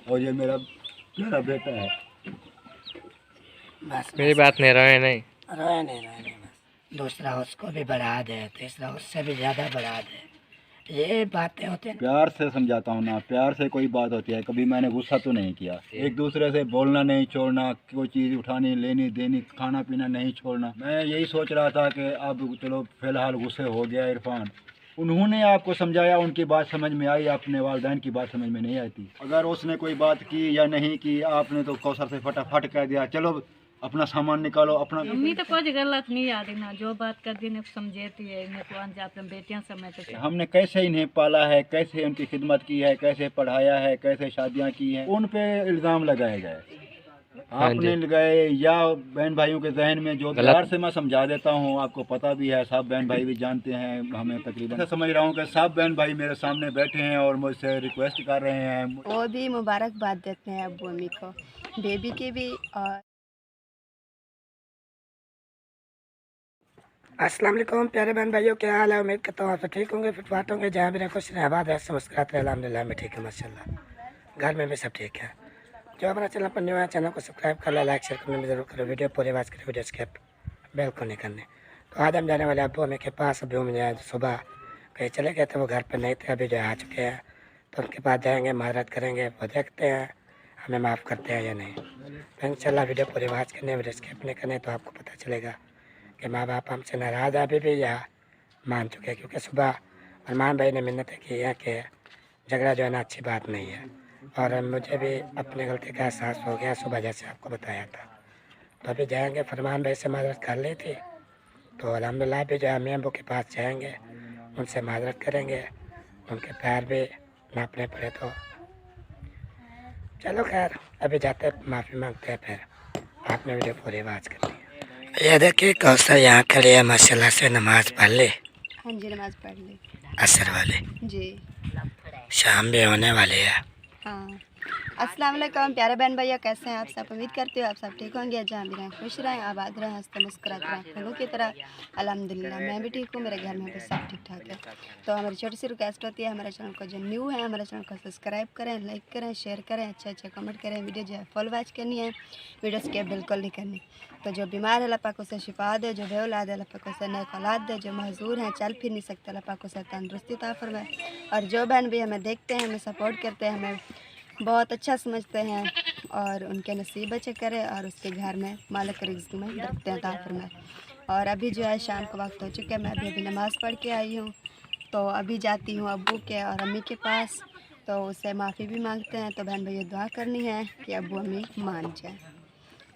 और ये मेरा प्यारा बेटा है। बस मेरी बात नहीं रोए नहीं। रोए नहीं बस दूसरा उसको भी बढ़ा दे, तीसरा उससे भी ज़्यादा बढ़ा दे। ये बातें होती हैं। प्यार से समझाता हूँ ना, प्यार से कोई बात होती है, कभी मैंने गुस्सा तो नहीं किया। एक दूसरे से बोलना नहीं छोड़ना, कोई चीज़ उठानी लेनी देनी, खाना पीना नहीं छोड़ना। मैं यही सोच रहा था कि अब चलो फ़िलहाल गुस्से हो गया इरफान, उन्होंने आपको समझाया, उनकी बात समझ में आई, अपने वालिदैन की बात समझ में नहीं आती। अगर उसने कोई बात की या नहीं की, आपने तो कौसर से फटाफट कह दिया चलो अपना सामान निकालो अपना। अम्मी तो कुछ गलत नहीं आती ना, जो बात कर दी ने समझेती है इन्हें तो अपने बेटियां समझते थे। हमने कैसे इन्हें पाला है, कैसे उनकी खिदमत की है, कैसे पढ़ाया है, कैसे शादियां की हैं, उन पे इल्ज़ाम लगाए गए। आपने लगाए या बहन भाइयों के जहन में जो प्यार से मैं समझा देता हूँ, आपको पता भी है, सब बहन भाई भी जानते हैं हमें तकरीबन। ऐसा समझ रहा हूँ कि सब बहन भाई मेरे सामने बैठे हैं और मुझसे रिक्वेस्ट कर रहे हैं। वो भी मुबारकबाद देते हैं अब्बू अम्मी को, बेबी की भी। और अस्सलाम वालेकुम प्यारे बहन भाइयों, क्या हाल है? उम्मीद करता हूँ आप ठीक होंगे, फिटफाट होंगे, जहाँ भी रखो आबाद है, मुस्कुराते हैं। अल्हम्दुलिल्लाह मैं ठीक है माशाल्लाह, घर में भी सब ठीक है। जो हमारा चैनल पर न्यू है, चैनल को सब्सक्राइब कर लो, लाइक शेयर करने में जरूर करो, वीडियो पूरी आवाज़ करें, वीडियो स्किप बेल को नहीं करने। तो आज हम जाने वाले अब्बू अम्मी के पास। अभी हम जाए सुबह कहीं चले गए थे, वो घर पर नहीं थे, अभी जो आ चुके हैं, तो उनके पास जाएँगे, माजरत करेंगे, वो देखते हैं हमें माफ़ करते हैं या नहीं। तो इंशाल्लाह वीडियो पूरी आवाज़ करने, वीडियो स्किप नहीं करने, तो आपको पता चलेगा कि माँ बाप हमसे नाराज़ अभी भी या मान चुके हैं। क्योंकि सुबह अरमान भाई ने मिन्नतें की है कि झगड़ा जो है ना अच्छी बात नहीं है, और मुझे भी अपनी गलती का एहसास हो गया सुबह, जैसे आपको बताया था। तो अभी जाएंगे, फरमान भाई से माजरत कर ली थी, तो अल्हम्दुलिल्लाह भी जो है अम्मी अब्बू के पास जाएंगे, उनसे माजरत करेंगे, उनके पैर भी नापने पड़े तो चलो खैर अभी जाते माफ़ी मांगते हैं, फिर आपने वीडियो पूरी आवाज़ करनी है। ये देखिए कौसर यहाँ खड़ी है, माशाल्लाह से नमाज पढ़ ली। हाँ जी, नमाज पढ़ ली असर वाली, जी। शाम भी होने वाली है। हाँ, अस्सलाम वालेकुम प्यारे बहन भैया, कैसे हैं आप सब? उम्मीद करते हो आप सब ठीक होंगे, जहाँ भी रहें खुश रहें, आबाद रहें, हंसते मुस्कुराते रहें फूलों की तरह। अल्हम्दुलिल्लाह मैं भी ठीक हूँ, मेरे घर में भी सब ठीक ठाक है। तो हमारी छोटी सी रिक्वेस्ट होती है, हमारे चैनल को जो न्यू है, हमारे चैनल को सब्सक्राइब करें, लाइक करें, शेयर करें, अच्छे कमेंट करें, वीडियो जो है फुल वॉच करनी है, वीडियो स्किप बिल्कुल नहीं करनी। तो जो बीमार है अल्लाह पाक उसे शिफा दे, जो बेऔलाद है अल्लाह पाक उसे नेक औलाद दे, जो महजूर हैं चल फिर नहीं सकते अल्लाह पाक उसे तंदुरुस्ती अता फरमाए। और जो बहन भी हमें देखते हैं, हमें सपोर्ट करते हैं, हमें बहुत अच्छा समझते हैं, और उनके नसीब अच्छे करे और उसके घर में मालिक रिज़्क़ में बरकत अता फरमाए। और अभी जो है शाम का वक्त हो चुका है, मैं अभी नमाज़ पढ़ के आई हूँ, तो अभी जाती हूँ अब्बू के और अम्मी के पास, तो उससे माफ़ी भी मांगते हैं। तो बहन भैया दुआ करनी है कि अब्बू अम्मी मान जाए।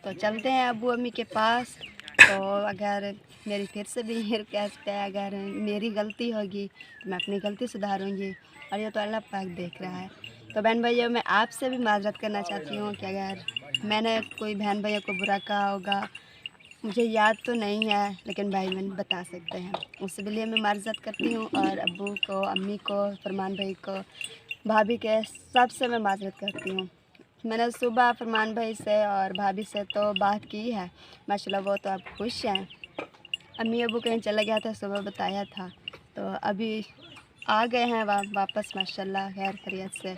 तो चलते हैं अब्बू अम्मी के पास। तो अगर मेरी फिर से भी रिक्वेस्ट है, अगर मेरी गलती होगी तो मैं अपनी गलती सुधारूँगी, और ये तो अल्लाह पाक देख रहा है। तो बहन भैया मैं आपसे भी माजरत करना चाहती हूँ कि अगर मैंने कोई बहन भैया को बुरा कहा होगा, मुझे याद तो नहीं है, लेकिन भाई बहन बता सकते हैं, उसके लिए मैं माजरत करती हूँ। और अब्बू को, अम्मी को, फरमान भाई को, भाभी के, सबसे मैं माजरत करती हूँ। मैंने सुबह फरमान भाई से और भाभी से तो बात की है, माशाल्लाह वो तो अब खुश हैं। अम्मी अब्बू कहीं चला गया था, सुबह बताया था, तो अभी आ गए हैं वापस माशाल्लाह खैर खैरियत से।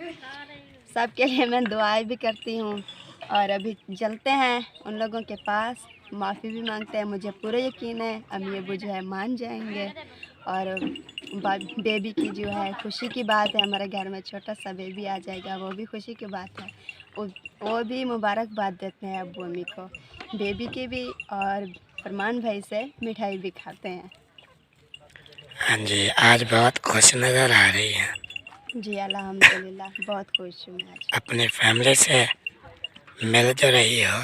सबके लिए मैं दुआएं भी करती हूँ। और अभी चलते हैं उन लोगों के पास, माफ़ी भी मांगते हैं। मुझे पूरा यकीन है अम्मी अब्बू जो है मान जाएंगे, और बेबी की जो है खुशी की बात है, हमारे घर में छोटा सा बेबी आ जाएगा, वो भी खुशी की बात है। वो भी मुबारकबाद देते हैं अब्बू अम्मी को, बेबी की भी, और फरमान भाई से मिठाई भी खाते हैं। हाँ जी, आज बहुत खुश नज़र आ रही है। जी अल्हम्दुलिल्लाह बहुत खुश हूँ मैं आज। अपनी फैमिली से मिल जो रही हो,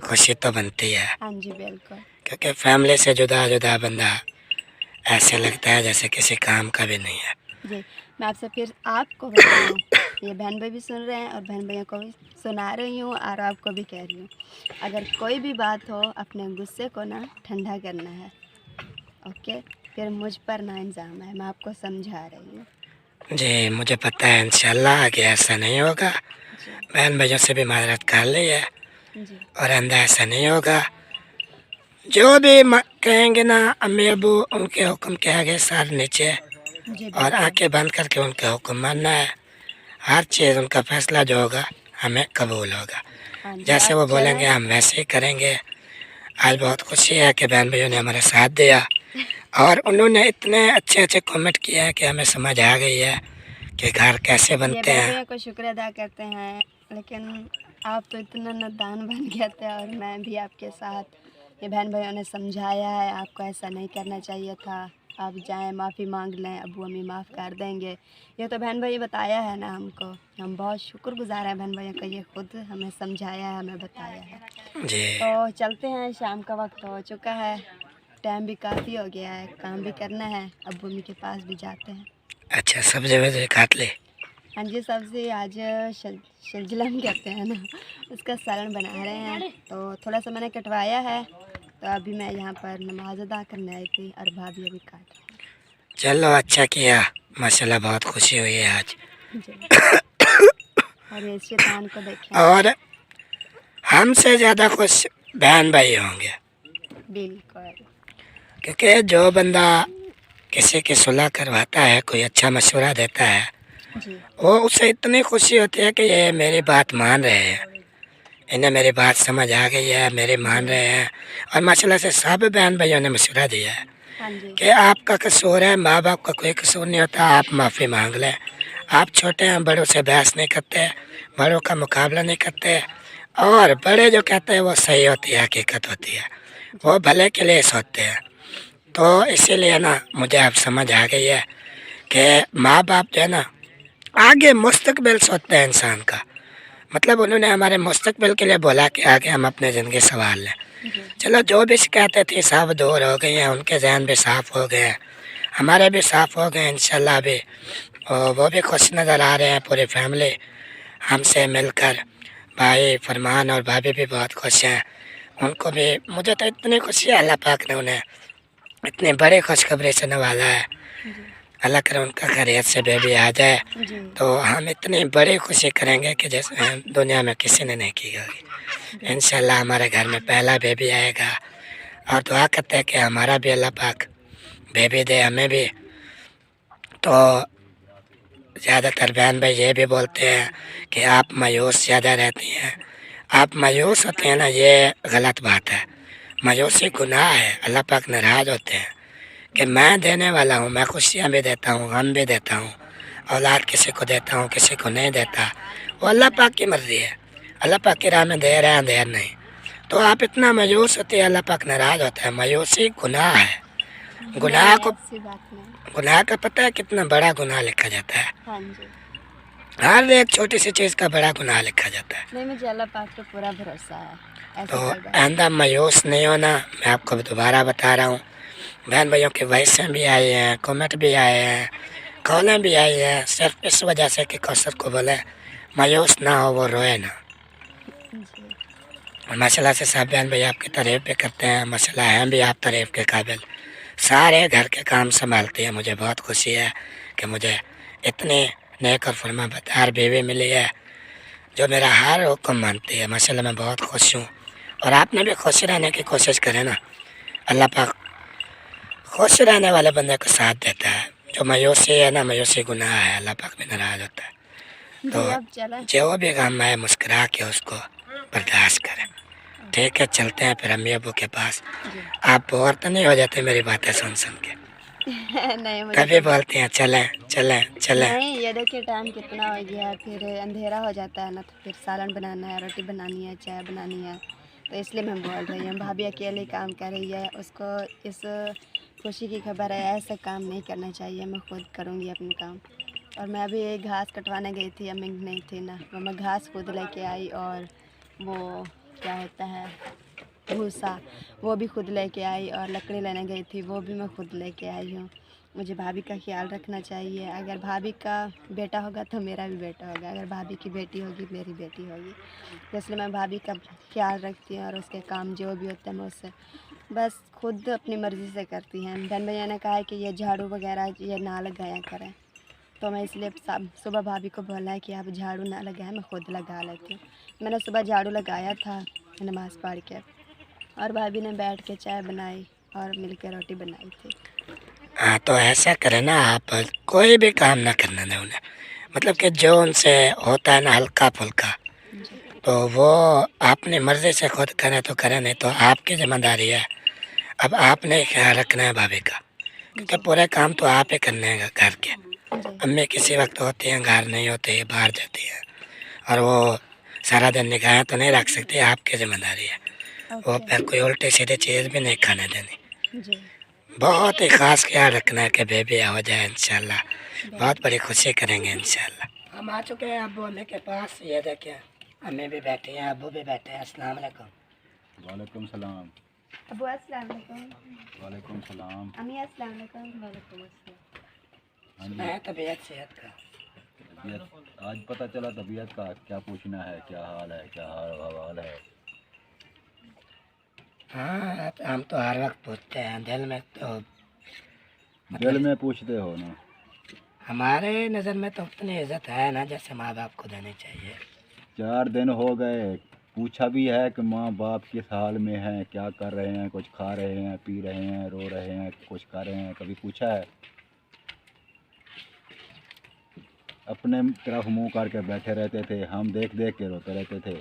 खुशी तो बनती है। हाँ जी बिल्कुल। क्योंकि फैमिली से जुदा जुदा बंदा ऐसे लगता है जैसे किसी काम का भी नहीं है। जी मैं आपसे फिर आपको बता रही हूँ, ये बहन भाई भी सुन रहे हैं और बहन भैया को भी सुना रही हूँ, और आपको भी कह रही हूँ, अगर कोई भी बात हो अपने गुस्से को ना ठंडा करना है, ओके? फिर मुझ पर ना इल्ज़ाम है, मैं आपको समझा रही हूँ। जी मुझे पता है इंशाल्लाह कि ऐसा नहीं होगा। बहन भाइयों से भी माजरत कर ली है, जी और आइंदा ऐसा नहीं होगा। जो भी कहेंगे ना अम्मी अबू, उनके हुक्म के आगे सर नीचे, जी और आंखें बंद करके उनके हुक्म मानना है। हर चीज़ उनका फैसला जो होगा हमें कबूल होगा। हाँ जी, जैसे वो आप बोलेंगे हम वैसे ही करेंगे। आज बहुत खुशी है कि बहन भाइयों ने हमारा साथ दिया और उन्होंने इतने अच्छे अच्छे कमेंट किए हैं कि हमें समझ आ गई है कि घर कैसे ये बनते बहन हैं। भैया को शुक्र अदा करते हैं, लेकिन आप तो इतना नादान बन गए थे और मैं भी आपके साथ। ये बहन भैया ने समझाया है आपको ऐसा नहीं करना चाहिए था, आप जाएं माफ़ी मांग लें, अबू अम्मी माफ़ कर देंगे। ये तो बहन भैया बताया है ना हमको, हम बहुत शुक्रगुजार हैं बहन भैया का, ये खुद हमें समझाया है, हमें बताया है। जी तो चलते हैं, शाम का वक्त हो चुका है, टाइम भी काफ़ी हो गया है, काम भी करना है, अबू अम्मी के पास भी जाते हैं। अच्छा, सब्जी वब्जी काट ली? हाँ जी, सब्ज़ी आज शलजम कहते हैं ना, उसका सालन बना रहे हैं। तो थोड़ा सा मैंने कटवाया है, तो अभी मैं यहाँ पर नमाज अदा करने आई थी और भाभी अभी काट रही चलो अच्छा किया, माशाल्लाह बहुत खुशी हुई है आज। हैं जी। और ये शैतान को देखें, और हमसे ज़्यादा खुश बहन भाई होंगे, बिल्कुल क्योंकि जो बंदा किसी की सुलह करवाता है, कोई अच्छा मशवरा देता है, जी। वो उसे इतनी खुशी होती है कि ये मेरी बात मान रहे हैं, इन्हें मेरी बात समझ आ गई है, मेरे मान रहे हैं। और माशाल्लाह से सब बहन भाइयों ने मशवरा दिया है हाँ जी, कि आपका कसूर है, माँ बाप का कोई कसूर नहीं होता, आप माफ़ी मांग लें। आप छोटे हैं, बड़ों से बहस नहीं करते, बड़ों का मुकाबला नहीं करते, और बड़े जो कहते हैं वो सही होती है, हकीकत होती है, वो भले के लिए सोचते हैं। तो इसीलिए ना मुझे अब समझ आ गई है कि माँ बाप जो है ना आगे मुस्तकबिल सोचते हैं इंसान का। मतलब उन्होंने हमारे मुस्तकबिल के लिए बोला कि आगे हम अपनी ज़िंदगी संभाल लें। जी, चलो जो भी शिकायतें थी सब दूर हो गई हैं, उनके जहन भी साफ़ हो गए हैं, हमारे भी साफ़ हो गए इंशाल्लाह अभी। और वो भी खुश नज़र आ रहे हैं, पूरी फैमिली हमसे मिलकर। भाई फरमान और भाभी भी बहुत खुश हैं, उनको भी, मुझे तो इतनी खुशी है, अल्लाह पाक ने उन्हें इतने बड़े खुशखबरी से नवाजा है। अल्लाह करे उनका खैरियत से बेबी आ जाए जी, तो हम इतनी बड़ी खुशी करेंगे कि जैसे दुनिया में किसी ने नहीं की होगी। इंशाल्लाह हमारे घर में पहला बेबी आएगा और दुआ करते हैं कि हमारा भी अल्लाह पाक बेबी दे हमें भी। तो ज़्यादातर बहन भाई ये भी बोलते हैं कि आप मायूस ज़्यादा रहती हैं, आप मायूस होते हैं ना, ये गलत बात है। मायूसी गुनाह है, अल्लाह पाक नाराज़ होते हैं कि मैं देने वाला हूँ, मैं खुशियाँ भी देता हूँ, गम भी देता हूँ, औलाद किसी को देता हूँ, किसी को नहीं देता, वो अल्लाह पाक की मर्ज़ी है। अल्लाह पाक की राह में दे रहे हैं, देर नहीं। तो आप इतना मायूस होते हैं, अल्लाह पाक नाराज़ होता है। मायूसी गुनाह है, गुनाह को, ऐसी बात नहीं। गुनाह का पता है कितना बड़ा गुनाह लिखा जाता है, हाँ जी, हर एक छोटी सी चीज़ का बड़ा गुनाह लिखा जाता है। नहीं मुझे अल्लाह पाक पे पूरा भरोसा है, ऐसी तो कोई बात आइंदा मायूस नहीं होना, मैं आपको दोबारा बता रहा हूँ। बहन भाइयों की वॉइसें भी आई हैं, कमेंट भी आए हैं, कॉलें भी आई हैं, सिर्फ इस वजह से कि कौसर को बोले मायूस ना हो, वो रोए ना। जी, और माशाल्लाह से सब बहन भाई आपकी तारीफ़ भी करते हैं, माशाल्लाह हैं भी आप तारीफ़ के काबिल, सारे घर के काम संभालती है। मुझे बहुत खुशी है कि मुझे इतनी नेक और फरमाबरदार बीवी मिली है जो मेरा हर हुक्म मानती है। माशाल्लाह मैं बहुत खुश हूँ, और आपने भी खुश रहने की कोशिश करें ना, अल्लाह पाक खुश रहने वाले बंदे को साथ देता है। जो मायूसी है ना, मायूसी गुनाह है, अल्लाह पाक भी नाराज़ होता है। जी, तो अब चलें। जो भी गम है मुस्कुरा के उसको बर्दाश्त करें। ठीक है, चलते हैं फिर अम्मी अबू के पास। जी। आप बोर तो नहीं हो जाते मेरी बातें सुन सुन के? नहीं मुझे कभी बोलते हैं चलें चलें चलें? नहीं, ये देखिए टाइम कितना हो गया है, फिर अंधेरा हो जाता है ना, तो फिर सालन बनाना है, रोटी बनानी है, चाय बनानी है, तो इसलिए मैं बोल रही हूँ। भाभी अकेले काम कर रही है, उसको इस खुशी की खबर है, ऐसा काम नहीं करना चाहिए, मैं खुद करूँगी अपना काम। और मैं अभी घास कटवाने गई थी, अम्मी नहीं थी ना, तो मैं घास खुद लेके आई, और वो क्या होता है भूसा, वो भी खुद लेके आई, और लकड़ी लेने गई थी, वो भी मैं खुद लेके आई हूँ। मुझे भाभी का ख्याल रखना चाहिए, अगर भाभी का बेटा होगा तो मेरा भी बेटा होगा, अगर भाभी की बेटी होगी मेरी बेटी होगी, तो इसलिए मैं भाभी का ख्याल रखती हूँ, और उसके काम जो भी होते हैं मैं उससे बस खुद अपनी मर्ज़ी से करती हैं। बहन भैया ने कहा है कि ये झाड़ू वगैरह ये ना लगाया करें, तो मैं इसलिए सुबह भाभी को बोला है कि आप झाड़ू ना लगाएं, मैं खुद लगा लेती हूँ। मैंने सुबह झाड़ू लगाया था नमाज़ पढ़ के, और भाभी ने बैठ के चाय बनाई और मिलकर रोटी बनाई थी। हाँ, तो ऐसा करें ना, आप कोई भी काम ना करना दें उन्हें, मतलब कि जो उनसे होता है ना हल्का फुल्का, जी तो वो अपनी मर्जी से खुद करें तो करें, नहीं तो आपकी जिम्मेदारी है। अब आपने ख्याल रखना है भाभी का, क्योंकि पूरे काम तो आप ही करने हैं घर के। जी अम्मी किसी वक्त होती हैं, घर नहीं होती है, बाहर जाती हैं, और वो सारा दिन निगाहें तो नहीं रख सकती, आपकी जिम्मेदारी है। वो ओके फिर कोई उल्टी सीधी चीज़ भी नहीं खाने देनी। जी बहुत ही खास ख्याल रखना है कि बेबी हो जाए इंशाल्लाह, बहुत बिल्कुल बड़ी खुशी करेंगे इंशाल्लाह। हम आ चुके हैं अब्बू अम्मी के पास, ये देखें अम्मी भी बैठी हैं, अब्बू भी बैठे हैं। अस्सलाम वालेकुम। वालेकुम सलाम। अबू अस्सलाम वालेकुम, वालेकुम सलाम। अम्मी अस्सलाम वालेकुम। वालेकुम अस्सलाम। हाँ जी। मैं तबीयत सेहत का। तबीयत आज पता चला, तबीयत का क्या पूछना है, क्या हाल है, क्या हाल है। हाँ, हम तो हर वक्त पूछते हैं, दिल में तो दिल में पूछते हो ना। हमारे नज़र में तो उतनी इज्जत है ना जैसे माँ बाप को देनी चाहिए। 4 दिन हो गए, पूछा भी है कि माँ बाप किस हाल में हैं, क्या कर रहे हैं, कुछ खा रहे हैं, पी रहे हैं, रो रहे हैं, कुछ कर रहे हैं, कभी पूछा है? अपने तरफ मुंह करके बैठे रहते थे, हम देख देख के रोते रहते थे।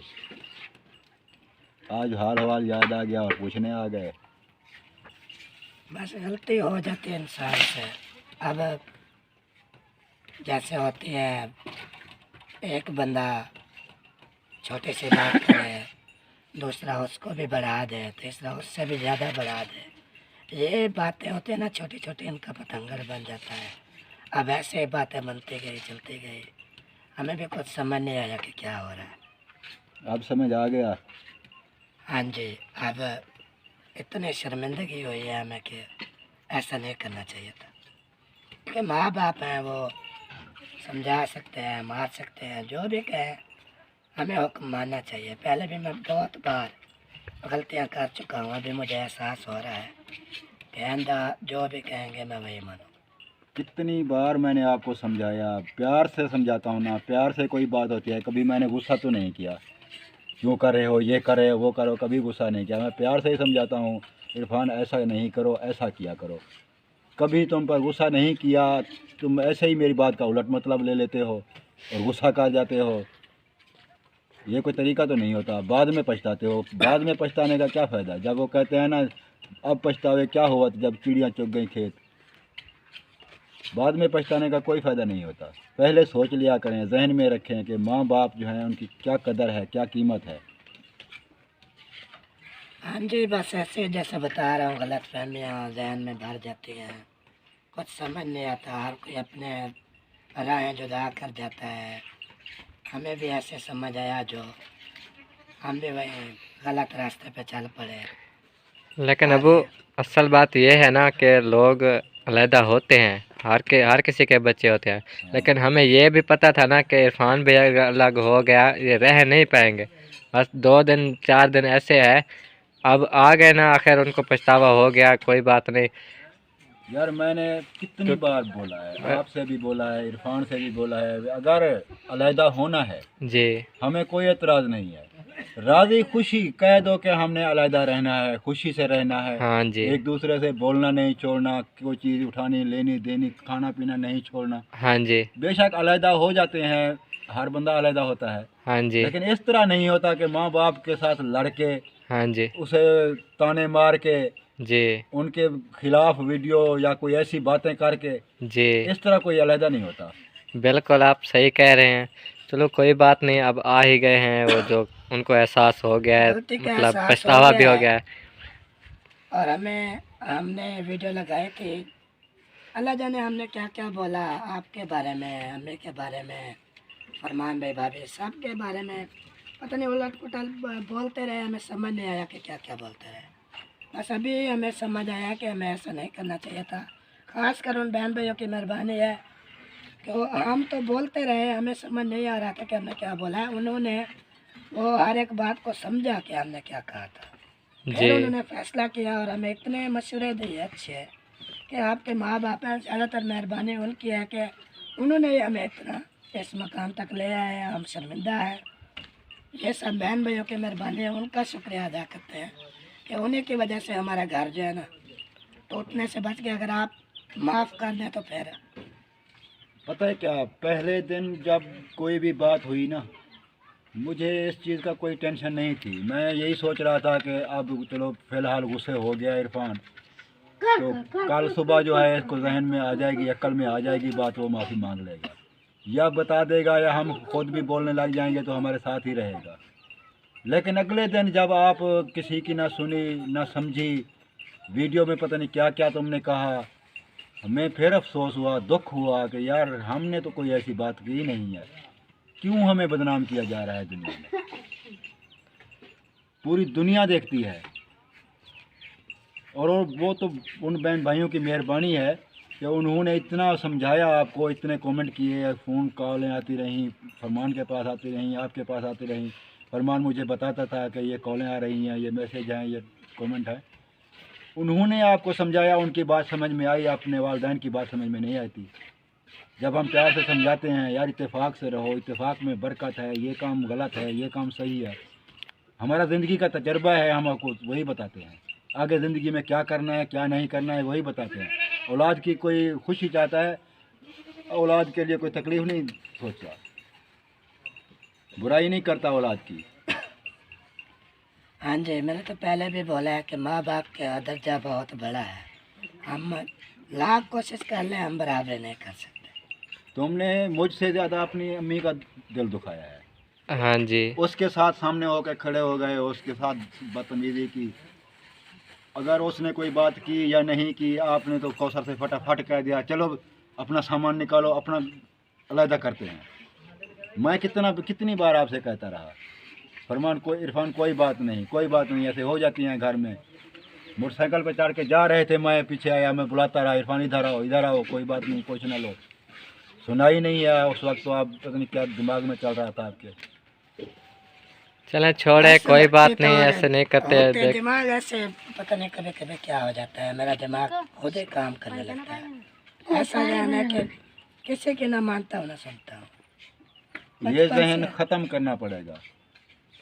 आज हाल हवाल याद आ गया और पूछने आ गए। बस गलती हो जाती है इंसान से। अब जैसे होती है, एक बंदा छोटी सी बात करे, दूसरा उसको भी बढ़ा दे, तीसरा उससे भी ज़्यादा बढ़ा दे। ये बातें होती है ना छोटी छोटी, इनका पतंगर बन जाता है। अब ऐसे बातें बनती गई, चलती गई, हमें भी कुछ समझ नहीं आया कि क्या हो रहा है। अब समझ आ गया। हाँ जी, अब इतनी शर्मिंदगी हुई है हमें कि ऐसा नहीं करना चाहिए था। क्योंकि माँ बाप हैं, वो समझा सकते हैं, मार सकते हैं, जो भी कहें हमें हुक्म मानना चाहिए। पहले भी मैं बहुत बार गलतियाँ कर चुका हूँ, अभी मुझे एहसास हो रहा है कि आइंदा जो भी कहेंगे मैं वही मानूँ। कितनी बार मैंने आपको समझाया, प्यार से समझाता हूँ ना, प्यार से कोई बात होती है, कभी मैंने गुस्सा तो नहीं किया, क्यों कर रहे हो, ये कर रहे हो, वो करो, कभी गुस्सा नहीं किया। मैं प्यार से ही समझाता हूँ, इरफान ऐसा नहीं करो, ऐसा किया करो। कभी तुम पर गुस्सा नहीं किया, तुम ऐसे ही मेरी बात का उलट मतलब ले लेते हो और गुस्सा कर जाते हो। ये कोई तरीका तो नहीं होता। बाद में पछताते हो। बाद में पछताने का क्या फ़ायदा? जब वो कहते हैं ना, अब पछतावे क्या हुआ जब चिड़ियाँ चुग गई खेत। बाद में पछताने का कोई फ़ायदा नहीं होता। पहले सोच लिया करें, जहन में रखें कि माँ बाप जो हैं उनकी क्या कदर है, क्या कीमत है। हाँ जी, बस ऐसे जैसे बता रहा हूँ, गलत फहमियाँ जहन में भर जाती हैं, कुछ समझ नहीं आता, हर कोई अपने राहें जुदा कर जाता है। हमें भी ऐसे समझ आया जो हम भी वही गलत रास्ते पे चल पड़े। लेकिन अबू असल बात यह है ना कि लोग अलहदा होते हैं, हर किसी के बच्चे होते हैं, लेकिन हमें ये भी पता था ना कि इरफान भी अगर अलग हो गया ये रह नहीं पाएंगे। बस 2 दिन 4 दिन ऐसे है, अब आ गए ना, आखिर उनको पछतावा हो गया, कोई बात नहीं। यार मैंने कितनी बार बोला है, आपसे भी बोला है, इरफान से भी बोला है, अगर अलहदा होना है जी हमें कोई एतराज़ नहीं है। राज़ी खुशी कह दो कि हमने अलहदा रहना है, खुशी से रहना है। हाँ जी एक दूसरे से बोलना नहीं छोड़ना, कोई चीज़ उठानी लेनी देनी, खाना पीना नहीं छोड़ना। हाँ जी बेशक अलहदा हो जाते हैं, हर बंदा अलहदा होता है, हाँ जी लेकिन इस तरह नहीं होता कि माँ बाप के साथ लड़के, हाँ जी उसे ताने मार के, जी उनके खिलाफ वीडियो या कोई ऐसी बातें करके, जी इस तरह कोई अलहदा नहीं होता। बिल्कुल आप सही कह रहे हैं। चलो कोई बात नहीं, अब आ ही गए हैं, वो जो उनको एहसास हो गया है, गलती का मतलब एहसास हो पछतावा भी गया हो है। गया है। और हमने वीडियो लगाई थी, अल्लाह जाने हमने क्या क्या बोला आपके बारे में, अम्मी के बारे में, फरमान भाई भाभी सब के बारे में, पता नहीं उलट पुलट बोलते रहे, हमें समझ नहीं आया कि क्या क्या बोलते रहे। बस अभी हमें समझ आया कि हमें ऐसा नहीं करना चाहिए था। ख़ास कर उन बहन भाइयों की मेहरबानी है कि हम तो बोलते रहे, हमें समझ नहीं आ रहा था कि हमने क्या बोला है। उन्होंने वो हर एक बात को समझा कि हमने क्या कहा था, फिर जी उन्होंने फैसला किया और हमें इतने मशवरे दिए अच्छे कि आपके माँ बाप हैं, ज़्यादातर मेहरबानी उनकी है कि उन्होंने हमें इतना इस मकाम तक ले आए हैं। हम शर्मिंदा हैं, ये सब बहन भाइयों की मेहरबानी है, उनका शुक्रिया अदा करते हैं कि उन्हीं की वजह से हमारा घर जो है ना टूटने से बच गया। अगर आप माफ़ कर दें तो फिर पता है क्या, पहले दिन जब कोई भी बात हुई ना, मुझे इस चीज़ का कोई टेंशन नहीं थी। मैं यही सोच रहा था कि अब चलो फ़िलहाल गुस्से हो गया इरफान, तो कल सुबह जो है इसको जहन में आ जाएगी, अक्ल में आ जाएगी बात, वो माफ़ी मांग लेगा या बता देगा, या हम खुद भी बोलने लग जाएंगे तो हमारे साथ ही रहेगा। लेकिन अगले दिन जब आप किसी की ना सुनी ना समझी, वीडियो में पता नहीं क्या क्या तुमने कहा, हमें फिर अफसोस हुआ, दुख हुआ कि यार हमने तो कोई ऐसी बात की नहीं है, क्यों हमें बदनाम किया जा रहा है दुनिया में। पूरी दुनिया देखती है, और वो तो उन बहन भाइयों की मेहरबानी है कि उन्होंने इतना समझाया आपको, इतने कमेंट किए, फ़ोन कॉलें आती रहीं, फरमान के पास आती रहीं, आपके पास आती रहीं। फरमान मुझे बताता था कि ये कॉलें आ रही हैं, ये मैसेज हैं, ये कमेंट है। उन्होंने आपको समझाया, उनकी बात समझ में आई, अपने वालिदैन की बात समझ में नहीं आती। जब हम प्यार से समझाते हैं यार इत्तेफाक से रहो, इत्तेफाक में बरकत है, ये काम गलत है, ये काम सही है, हमारा ज़िंदगी का तजर्बा है, हम आपको वही बताते हैं। आगे ज़िंदगी में क्या करना है क्या नहीं करना है वही बताते हैं। औलाद की कोई खुशी चाहता है, औलाद के लिए कोई तकलीफ़ नहीं सोचता, बुराई नहीं करता औलाद की। हाँ जी, मैंने तो पहले भी बोला है कि माँ बाप का दर्जा बहुत बड़ा है। हम लाख कोशिश कर लें, हम बराबर नहीं कर सकते। तुमने मुझसे ज़्यादा अपनी अम्मी का दिल दुखाया है, हाँ जी। उसके साथ सामने होकर खड़े हो गए, उसके साथ बदतमीज़ी की। अगर उसने कोई बात की या नहीं की, आपने तो कौसर से फटाफट कह दिया चलो अपना सामान निकालो, अपना अलहदा करते हैं। मैं कितनी बार आपसे कहता रहा, फरमान कोई इरफान कोई बात नहीं, कोई बात नहीं, ऐसे हो जाती हैं घर में। मोटरसाइकिल पे चढ़ के जा रहे थे, मैं पीछे आया, मैं बुलाता रहा, इरफान इधर आओ, कोई बात नहीं, कुछ ना लो। सुना ही नहीं है उस वक्त, तो आप पता नहीं क्या दिमाग में चल रहा था आपके। चलें छोड़े, ऐसे कोई लगती बात तो नहीं, है, ऐसे नहीं करते। होते देख, दिमाग ऐसे पता नहीं कभी कभी क्या हो जाता है, मेरा दिमाग खुद ही काम करने लगता है। ऐसा ध्यान है कि किसी की ना मानता हूँ ना सुनता हूँ। ये बचपन जहन से- ख़त्म करना पड़ेगा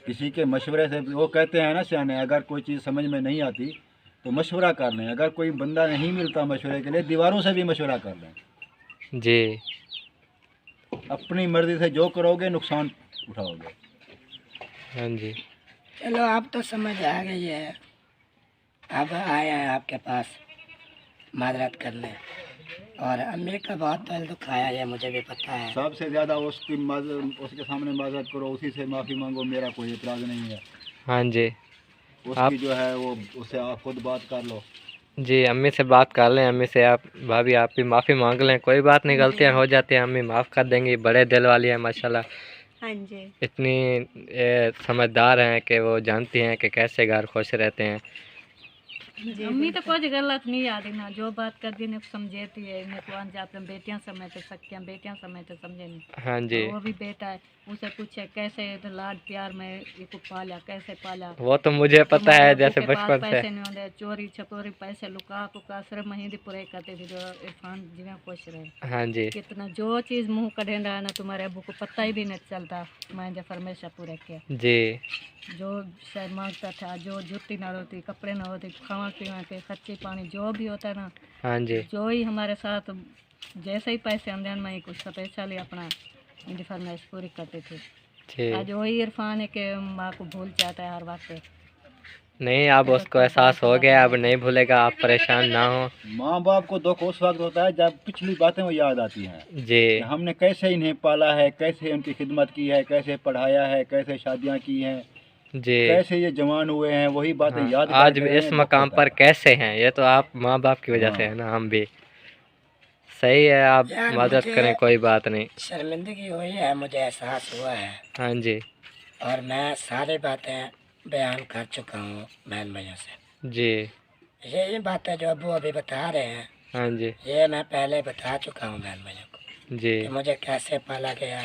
किसी के मशवरे से। वो कहते हैं ना सियाने, अगर कोई चीज़ समझ में नहीं आती तो मशवरा कर लें। अगर कोई बंदा नहीं मिलता मशवरे के लिए, दीवारों से भी मशवरा कर लें। जी। अपनी मर्ज़ी से जो करोगे नुकसान उठाओगे। हाँ जी। चलो आप तो समझ आ गई है, अब आए हैं आपके पास माजरत करने, और अम्मी का बहुत दिल दुखाया है, मुझे भी पता है। सबसे ज़्यादा उसके सामने माजरत करो, उसी से माफ़ी मांगो, मेरा कोई एतराज़ नहीं है। हाँ जी। उसकी जो है वो, उससे आप खुद बात कर लो। जी, अम्मी से बात कर लें, अम्मी से आप भाभी आप भी माफ़ी मांग लें, कोई बात नहीं, गलतियाँ हो जाती हैं, अम्मी माफ़ कर देंगी, बड़े दिल वाली है माशाल्लाह। हाँ जी। इतनी समझदार हैं कि वो जानती हैं कि कैसे घर खुश रहते हैं। अम्मी तो कुछ गलत नहीं आती ना, जो बात कर दी ने समझेती है, इन्हें को अंजा अपने बेटियां समझते सकियां, बेटियां समझते समझे नहीं। हाँ जी। वो भी बेटा है, उसे पूछे कैसे तो लाड प्यार में इसको पाला, कैसे पाला। वो तो मुझे पता तुम्हारे है, अब्बू जैसे के पास बचपन से। पैसे नहीं होंगे, चोरी छपोरी पैसे लुका पुका सिर्फ महीने पूरे करते थे, जो इरफान जिवें खुश रहे। हाँ जी। कितना जो चीज़ मुंह कढ़ेंदा है ना, तुम्हारे अब्बू को पता ही भी नहीं चलता, मैं जब हमेशा पूरे किया। जी। जो शायद मांगता था, जो जूती ना होती, कपड़े ना होते, खावा पीवा के खर्चे पानी जो भी होता है ना, हाँ जी। जो ही हमारे साथ जैसे ही पैसे आमदे मैं ही कुछ स्पेशल ही अपना इनकी फरमाइश पूरी करते थे। जी। आज वही इरफान है कि माँ को भूल जाता है हर वक्त। नहीं, अब उसको एहसास हो गया, अब नहीं भूलेगा, आप परेशान ना हो। माँ बाप को दुख उस वक्त होता है जब पिछली बातें वो याद आती हैं जी। कि हमने कैसे इन्हें पाला है, कैसे उनकी खिदमत की है, कैसे पढ़ाया है, कैसे शादियाँ की हैं, जी। कैसे ये जवान हुए हैं, वही बातें हाँ, याद आज करते इस हैं, मकाम दुख पर होता है। कैसे हैं, ये तो आप माँ बाप की वजह से है ना, हम भी। सही है, आप यार मदद मुझे करें, कोई बात नहीं। शर्मिंदगी हुई है, मुझे एहसास हुआ है, हाँ जी। और मैं सारी बातें बयान कर चुका हूँ बहन भैया से। जी। ये बातें जो अब्बू अभी बता रहे हैं, हाँ जी। ये मैं पहले बता चुका हूँ बहन भैया को जी। कि मुझे कैसे पाला गया,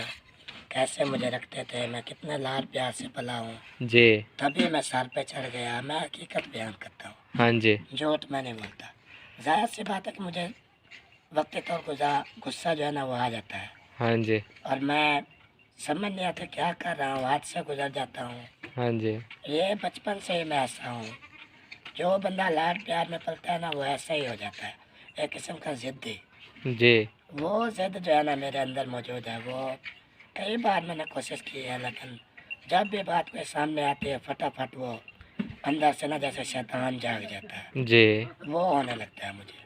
कैसे मुझे रखते थे, मैं कितने लाड प्यार से पला हूँ। जी। तभी मैं सर पे चढ़ गया, मैं हकीकत बयान करता हूँ, हाँ जी। झूठ मैं नहीं बोलता। जाहिर सी बात है कि मुझे वक्त तौर पर गुस्सा जो है ना वो आ जाता है, हाँ जी। और मैं समझ नहीं आता क्या कर रहा हूँ, हाथ से गुजर जाता हूँ। हाँ जी। ये बचपन से ही मैं ऐसा हूँ, जो बंदा लाड प्यार में पलता है ना वो ऐसा ही हो जाता है, एक किस्म का ज़िद्दी। जी। वो ज़िद जो है ना मेरे अंदर मौजूद है। वो कई बार मैंने कोशिश की है, लेकिन जब भी बात कोई सामने आती है फटाफट वो अंदर से ना जैसे शैतान जाग जाता है, जी वो होने लगता है मुझे।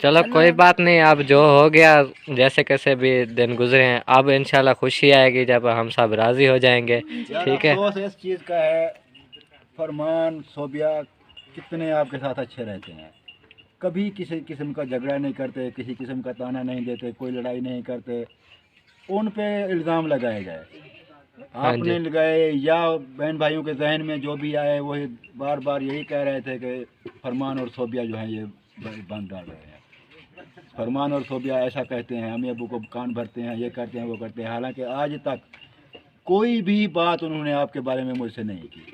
चलो कोई बात नहीं, अब जो हो गया जैसे कैसे भी दिन गुजरे हैं, अब इंशाल्लाह खुशी आएगी जब हम सब राजी हो जाएंगे। यार ठीक है, अफसोस इस चीज़ का है, फरमान सोबिया कितने आपके साथ अच्छे रहते हैं, कभी किसी किस्म का झगड़ा नहीं करते, किसी किस्म का ताना नहीं देते, कोई लड़ाई नहीं करते। उन पे इल्ज़ाम लगाए गए, हाँ आपने जी, लगाए या बहन भाइयों के जहन में जो भी आए वही बार बार यही कह रहे थे कि फरमान और सोबिया जो हैं ये बंद डाल रहे हैं। फरमान और सोबिया ऐसा कहते हैं, अम्मी अबू को कान भरते हैं, ये करते हैं वो करते हैं। हालांकि आज तक कोई भी बात उन्होंने आपके बारे में मुझसे नहीं की,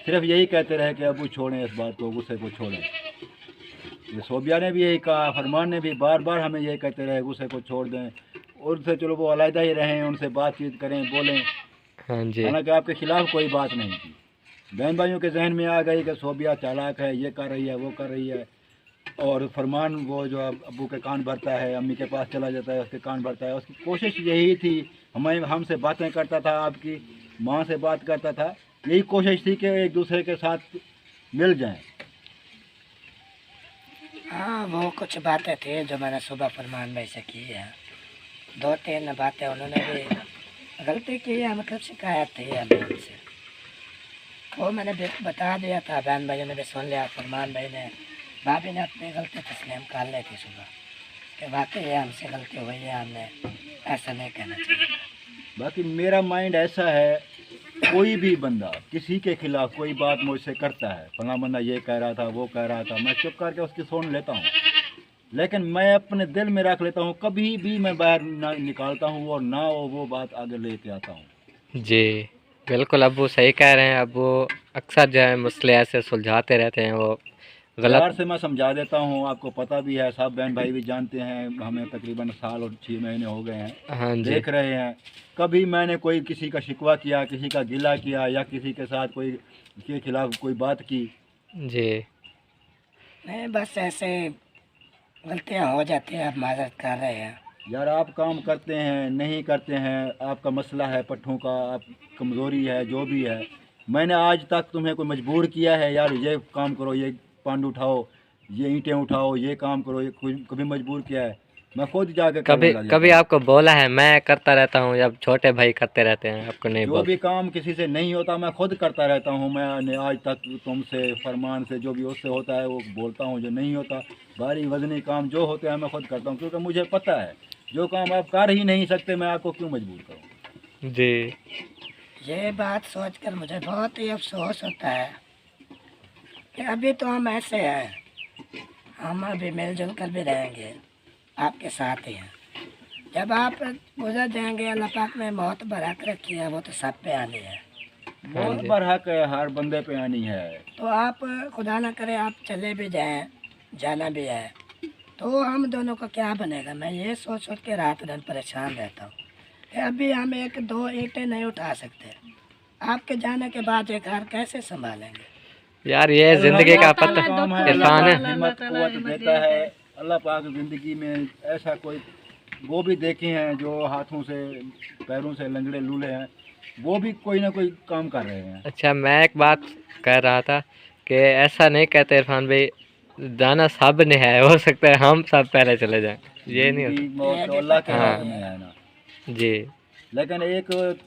सिर्फ यही कहते रहे कि अबू छोड़ें इस बात को, गुस्से को छोड़ें। ये सोबिया ने भी यही कहा, फरमान ने भी बार बार हमें यही कहते रहे गुस्से को छोड़ दें, उनसे चलो वो अलहदा ही रहें, उनसे बातचीत करें, बोलें। हाँ जी, हालांकि आपके खिलाफ कोई बात नहीं थी, बहन भाइयों के जहन में आ गई कि सोबिया चालाक है, ये कर रही है वो कर रही है। और फरमान वो जो अबू के कान भरता है, अम्मी के पास चला जाता है, उसके कान भरता है, उसकी कोशिश यही थी, हमें हमसे बातें करता था, आपकी माँ से बात करता था, यही कोशिश थी कि एक दूसरे के साथ मिल जाएं। हाँ, वो कुछ बातें थी जो मैंने सुबह फरमान भाई से की है, 2-3 बातें उन्होंने भी गलती की है, मतलब शिकायत थी अभी उनसे, वो मैंने भी बता दिया था, बहन भाइयों ने भी सुन लिया, फरमान भाई ने, भाभी ने अपनी गलती तस्लीम कर ली थी सुबह कि वाकई ये हमसे गलती हुई है, हमने ऐसा नहीं कहना चाहिए। बाकी मेरा माइंड ऐसा है, कोई भी बंदा किसी के खिलाफ कोई बात मुझसे करता है, फला बंदा ये कह रहा था वो कह रहा था, मैं चुप करके उसकी सुन लेता हूँ, लेकिन मैं अपने दिल में रख लेता हूँ, कभी भी मैं बाहर ना निकालता हूँ और ना वो बात आगे लेके आता हूँ। जी बिल्कुल, अबू सही कह रहे हैं। अबू अक्सर जो है मसले ऐसे सुलझाते रहते हैं, वो प्यार गलत। से मैं समझा देता हूँ, आपको पता भी है, सब बहन भाई भी जानते हैं, हमें तकरीबन साल और 6 महीने हो गए हैं, हाँ जी, देख रहे हैं। कभी मैंने कोई किसी का शिकवा किया, किसी का गिला किया, या किसी के साथ कोई के खिलाफ कोई बात की? जी नहीं, बस ऐसे गलतियाँ हो जाती हैं, आप माजरत कर रहे हैं। यार आप काम करते हैं नहीं करते हैं, आपका मसला है पट्ठों का, आप कमज़ोरी है जो भी है, मैंने आज तक तुम्हें कोई मजबूर किया है यार ये काम करो, ये पांड उठाओ, ये ईंटें उठाओ, ये काम करो, ये कोई कभी मजबूर किया है? मैं खुद जाके करने कभी लग जाता कभी हूँ। आपको बोला है? मैं करता रहता हूँ, जब छोटे भाई करते रहते हैं आपको नहीं जो बोल। भी काम किसी से नहीं होता मैं खुद करता रहता हूँ। मैंने आज तक तुमसे, फरमान से, जो भी उससे होता है वो बोलता हूँ, जो नहीं होता भारी वजनी काम जो होते हैं मैं खुद करता हूँ, क्योंकि मुझे पता है जो काम आप कर ही नहीं सकते मैं आपको क्यों मजबूर करूँ। जी ये बात सोचकर मुझे बहुत ही अफसोस होता है कि अभी तो हम ऐसे हैं, हम अभी मिलजुल कर भी रहेंगे, आपके साथ ही हैं। जब आप गुजर जाएंगे, अल्लाह पाक ने मौत बरहक रखी है, वो तो सब पे आनी है। बहुत बरहक है, हर बंदे पे आनी है। तो आप खुदा ना करे आप चले भी जाएं, जाना भी है, तो हम दोनों का क्या बनेगा? मैं ये सोच सोच के रात दिन परेशान रहता हूँ कि अभी हम 1-2 ईंटें नहीं उठा सकते, आपके जाने के बाद ये घर कैसे संभालेंगे? यार, ये जिंदगी का पता काम है, इरफान अल्लाह है। हिम्मत कुव्वत देता है अल्लाह पाक। ज़िंदगी में ऐसा कोई, वो भी देखे हैं जो हाथों से पैरों से लंगड़े लूले हैं, वो भी कोई ना कोई काम कर रहे हैं। अच्छा, मैं एक बात कह रहा था कि ऐसा नहीं कहते इरफान भाई, जाना सब ने है, हो सकता है हम सब पहले चले जाएं, ये नहीं ज़िंदगी हो। मौत तो अल्लाह के हाँ। हाथ में है ना, जी लेकिन एक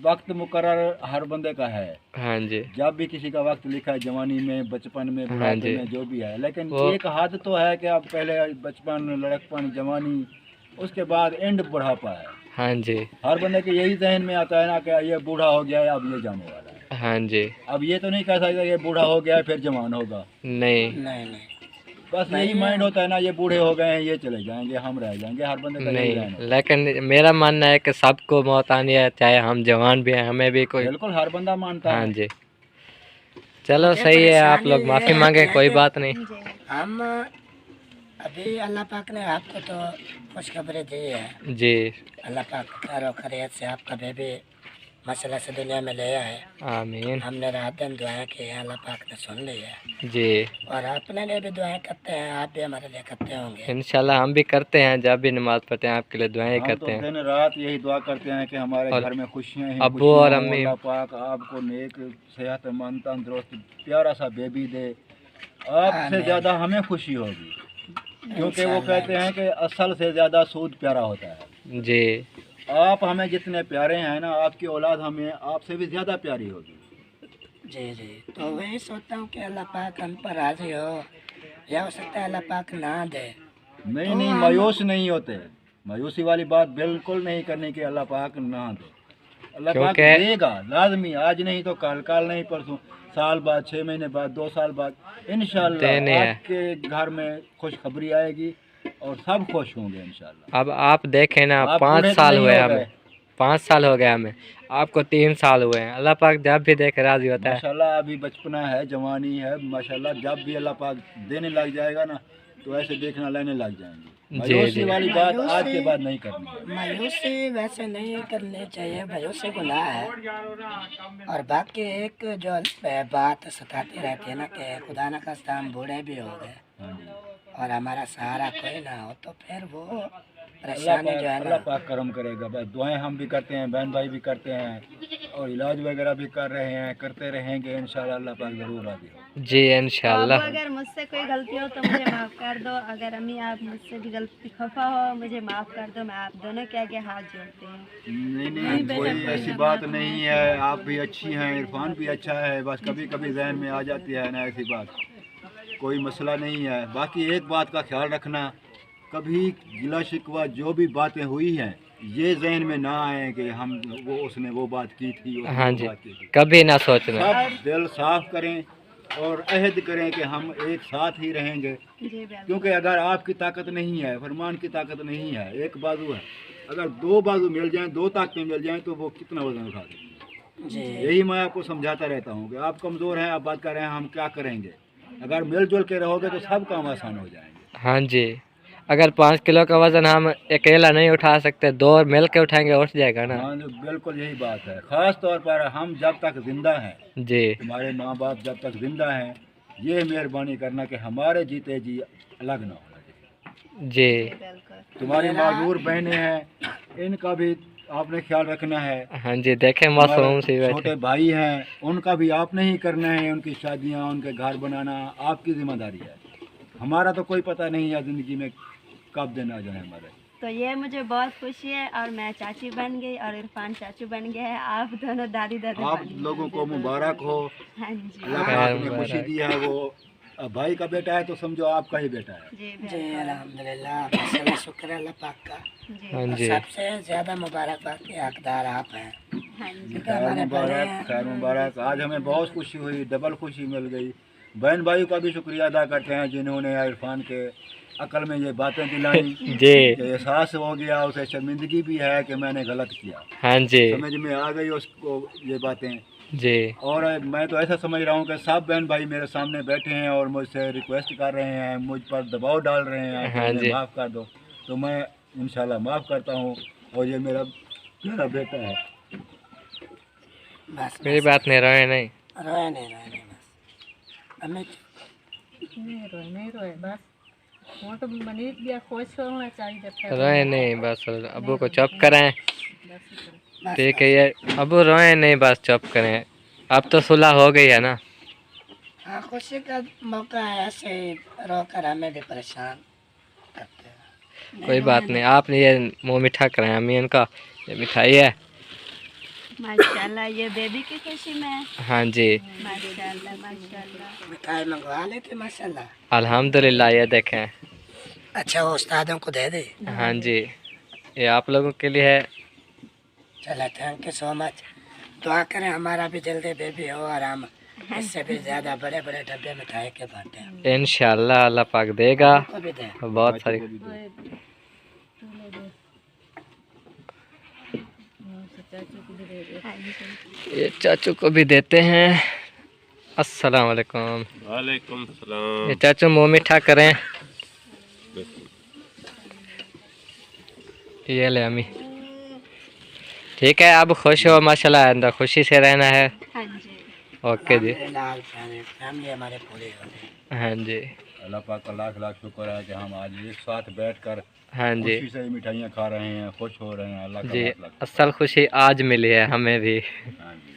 वक्त मुकर्रर हर बंदे का है। हाँ जी, जब भी किसी का वक्त लिखा है, जवानी में, बचपन में, हाँ बुढ़ापे जी। में, जो भी है, लेकिन वो- एक हद तो है कि अब पहले बचपन, लड़कपन, जवानी, उसके बाद एंड बुढ़ापा है। हाँ जी, हर बंदे के यही जहन में आता है ना कि ये बूढ़ा हो गया है, अब ये जाने वाला है। हाँ जी, अब ये तो नहीं कह सकता ये बूढ़ा हो गया है फिर जवान होगा, नहीं नहीं, बस यही माइंड होता है ना, ये बूढ़े हो गए हैं ये चले जाएंगे हम रह जाएंगे, हर बंदे का यही जहन नहीं, होता है। लेकिन मेरा मानना है कि सबको मौत आनी है, चाहे हम जवान भी हैं, हमें भी कोई। बिल्कुल हर बंदा मानता हाँ है। जी, चलो मुझे सही है, आप परेशानी लोग ये माफ़ी है मांगे, कि कोई बात नहीं। हम अभी अल्लाह पाक ने आपको तो खुशखबरी दी है, जी अल्लाह पाक खैर खैरियत से आपका बेबी माशाल्लाह से दुनिया में ले आए। आमीन। हमने रात दिन दुआएं की हैं, अल्लाह पाक ने सुन ली है। जी और अपने लिए भी दुआएं करते हैं, आप भी हमारे लिए करते होंगे। इंशाल्लाह हम भी करते हैं, जब भी नमाज पढ़ते हैं आपके लिए दुआएं हम करते तो हैं। दिन रात यही दुआ करते हैं कि हमारे और घर में खुशियाँ ही अब्बू खुशियाँ और हों। अम्मी- अल्लाह पाक आपको नेक सेहतमंद तंदुरुस्त प्यारा सा बेबी दे, आपसे आमीन। ज़्यादा हमें खुशी होगी, क्योंकि वो इंशाल्लाह। कहते हैं कि असल से ज़्यादा सूद प्यारा होता है। जी आप हमें जितने प्यारे हैं ना, आपकी औलाद हमें आपसे भी ज़्यादा प्यारी होगी। जी जी, तो वही सोचता हूँ कि अल्लाह पाक हम पर राजी हो, या हो सकता है अल्लाह पाक ना दे। नहीं तो नहीं, हम- मायूस नहीं होते, मायूसी वाली बात बिल्कुल नहीं करनी कि अल्लाह पाक ना दे। अल्लाह पाक क्योंकि- देगा लाजमी, आज नहीं तो कल, कल नहीं परसों, साल बाद, 6 महीने बाद, 2 साल बाद देने इंशाल्लाह हैं। आपके घर में खुशखबरी आएगी और सब खुश होंगे इंशाल्लाह। अब आप देखें ना, आप 5 बूढ़े तो साल नहीं हुए हो हमें, गए। 5 साल हो गए हमें, आपको 3 साल हुए हैं। अल्लाह पाक जब भी देख राजी होता है। माशाल्लाह अभी बचपना है, जवानी है, माशाल्लाह जब भी अल्लाह पाक देने लग जाएगा ना, तो ऐसे देखना लेने लग जाएंगे। जी, मायूसी जी। वाली बात आज के बाद नहीं करनी है। मायूसी वैसे नहीं करनी चाहिए, मायूसी गुनाह है। और बाकी एक जो बात सताती रहती है ना कि खुदा न खास्ता हम बूढ़े भी हो गए हाँ जी। और हमारा सहारा कोई ना हो, तो फिर वो अल्लाह परेशानी पाक जो है अल्लाह ना, पाक करम करेगा। बस दुआएं हम भी करते हैं, बहन भाई भी करते हैं, और इलाज वगैरह भी कर रहे हैं, करते रहेंगे इंशाल्लाह। अल्लाह पाक ज़रूर राज़ी हो। जी तो इंशाल्लाह। अबू अगर मुझसे कोई गलती हो तो मुझे माफ़ कर दो, अगर अम्मी आप मुझसे भी गलती खफा हो मुझे माफ़ कर दो, मैं आप दोनों के आगे हाथ जोड़ती हूँ। नहीं नहीं, कोई ऐसी बात नहीं है, आप भी अच्छी हैं, इरफान भी अच्छा है, बस कभी कभी जहन में आ जाती है ना ऐसी बात, कोई मसला नहीं है। बाकी एक बात का ख्याल रखना, कभी गिला शिकवा जो भी बातें हुई हैं ये जहन में ना आए कि हम उसने वो बात की थी, उसने हाँ वो जी, बात की थी। कभी ना सोचना। सब दिल साफ करें और अहद करें कि हम एक साथ ही रहेंगे, जी बिल्कुल। क्योंकि अगर आपकी ताकत नहीं है, फरमान की ताकत नहीं है, एक बाजू है, अगर 2 बाजू मिल जाएं, 2 ताकतें मिल जाएं तो वो कितना वजन उठा देंगे। जी यही मैं आपको समझाता रहता हूँ कि आप कमज़ोर हैं, आप बात कर रहे हैं, हम क्या करेंगे। अगर मिलजुल के रहोगे तो सब काम आसान हो जाएंगे। हाँ जी, अगर 5 किलो का वजन हम अकेला नहीं उठा सकते, 2 मिल के उठाएंगे, उठ जाएगा ना। हाँ जी, बिल्कुल यही बात है। ख़ास तौर पर हम जब तक ज़िंदा हैं, जी हमारे माँ बाप जब तक ज़िंदा हैं, ये मेहरबानी करना कि हमारे जीते जी अलग ना होना चाहिए। जी बिल्कुल। तुम्हारी माजूर बहनें हैं, इनका भी आपने ख्याल रखना है। हाँ जी, देखें मासूम सी हमारे बैठे। छोटे भाई हैं, उनका भी आपने ही करना है, उनकी शादियाँ, उनके घर बनाना आपकी जिम्मेदारी है। हमारा तो कोई पता नहीं है ज़िंदगी में कब दिन आ जाए हमारे। तो ये मुझे बहुत खुशी है, और मैं चाची बन गई और इरफान चाचू बन गए हैं, आप दोनों दादी दादी आप बन गए। लोगों को मुबारक हो। हाँ जी अल्लाह खैर पाक ने मुबारक। खुशी दी है। वो भाई का बेटा है तो समझो आपका ही बेटा है। जी जी बिल्कुल। अल्हम्दुलिल्लाह, माशाल्लाह, शुक्र है अल्लाह पाक का। जी हाँ और जी सबसे ज़्यादा मुबारकबाद के हकदार आप हैं। हाँ जी क्योंकि खैर हमारे बड़े मुबारक, हैं। खैर मुबारक। आज हमें बहुत खुशी हुई, डबल खुशी मिल गई। बहन भाई का भी शुक्रिया अदा करते हैं जिन्होंने इरफान के अकल में ये बातें दिलाई, जी कि एहसास हो गया, उसे शर्मिंदगी भी है कि मैंने गलत किया, हाँ जी समझ में आ गई उसको ये बातें। जी और मैं तो ऐसा समझ रहा हूँ कि सब बहन भाई मेरे सामने बैठे हैं और मुझसे रिक्वेस्ट कर रहे हैं, मुझ पर दबाव डाल रहे हैं कि हाँ इन्हें जी। माफ़ कर दो, तो मैं इंशाल्लाह माफ़ करता हूँ। और ये मेरा प्यारा बेटा है। बस कोई बात नहीं, रोए नहीं। रोए नहीं बस हमें नहीं रोए बस, वो तो मनीष भी खुश होना चाहिए। फिर रोए नहीं, बस अबू को चुप करें। बस ठीक है, ये अबू रोए नहीं, बस चुप करें। अब तो सुलह हो गई है ना। हाँ, खुशी का मौका है, ऐसे ही रो कर हमें भी परेशान करते हैं। कोई बात नहीं, आपने ये मुँह मीठा करें अम्मी, इनका ये मिठाई है। माशाल्लाह, ये बेबी की खुशी में है। हाँ जी माशाल्लाह माशाल्लाह। मिठाई मंगवा लेते माशाल्लाह। अल्हम्दुलिल्लाह, ये देखें। अच्छा, वो उस्तादों को दे दे। हाँ जी, ये आप लोगों के लिए है। चलो, थैंक यू सो मच। दुआ करें हमारा भी जल्दी बेबी हो और हम इससे भी ज़्यादा बड़े बड़े डब्बे मिठाई के बांटे। इंशाल्लाह अल्लाह पाक देगा को भी दे। बहुत सारी। हाँ जी। ये चाचू को भी देते हैं। अस्सलाम वालेकुम। वालेकुम सलाम। ये चाचू मुँह मीठा करें। ये ले अम्मी, ٹھیک ہے، اب خوش ہو ماشاءاللہ، اندر خوشی سے رہنا ہے. ہاں جی. اوکے جی. فیملی ہمارے پوری ہو گئی. ہاں جی. اللہ پاک کا لاکھ لاکھ شکر ہے کہ ہم آج ایک ساتھ بیٹھ کر ہاں جی. خوشی سے مٹھائیاں کھا رہے ہیں، خوش ہو رہے ہیں. اللہ کا جی لاکھ لاکھ شکر اصل خوشی آج ملی ہے ہمیں بھی. ہے. ہاں جی.